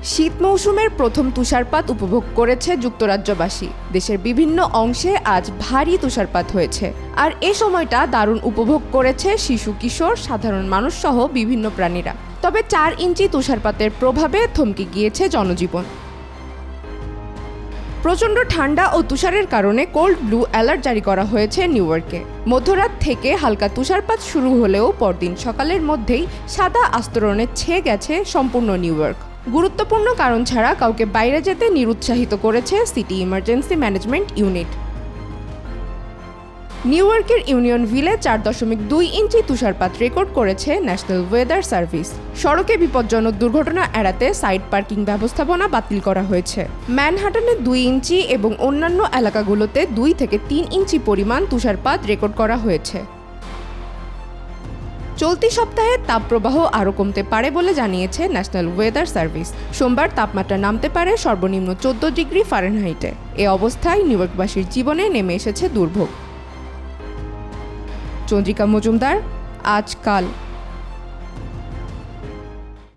শীত মৌসুমের প্রথম তুষারপাত উপভোগ করেছে যুক্তরাজ্যবাসী। দেশের বিভিন্ন অংশে আজ ভারী তুষারপাত হয়েছে, আর এ সময়টা দারুণ উপভোগ করেছে শিশু, কিশোর, সাধারণ মানুষ সহ বিভিন্ন প্রাণীরা। তবে 4 ইঞ্চি তুষারপাতের প্রভাবে থমকে গিয়েছে জনজীবন। প্রচণ্ড ঠান্ডা ও তুষারের কারণে কোল্ড ব্লু অ্যালার্ট জারি করা হয়েছে নিউ ইয়র্কে। মধ্যরাত থেকে হালকা তুষারপাত শুরু হলেও পরদিন সকালের মধ্যেই সাদা আস্তরণে ছেয়ে গেছে সম্পূর্ণ নিউ ইয়র্ক। গুরুত্বপূর্ণ কারণ ছাড়া কাউকে বাইরে যেতে নিরুৎসাহিত করেছে city emergency management unit. New ইয়র্কের ইউনিয়ন ভিলে 4.2 ইঞ্চি তুষারপাত রেকর্ড করেছে ন্যাশনাল ওয়েদার সার্ভিস। সড়কে বিপজ্জনক দুর্ঘটনা এড়াতে সাইড পার্কিং ব্যবস্থাপনা বাতিল করা হয়েছে। ম্যানহাটনে 2 ইঞ্চি এবং অন্যান্য এলাকাগুলোতে 2 থেকে 3 ইঞ্চি পরিমাণ তুষারপাত রেকর্ড করা হয়েছে। চলতি সপ্তাহে তাপপ্রবাহ আরও কমতে পারে বলে জানিয়েছে ন্যাশনাল ওয়েদার সার্ভিস। সোমবার তাপমাত্রা নামতে পারে সর্বনিম্ন 14 ডিগ্রি ফারেনহাইটে। এ অবস্থায় নিউ ইয়র্কবাসীর জীবনে নেমে এসেছে দুর্ভোগ। চন্দ্রিকা মজুমদার, আজকাল।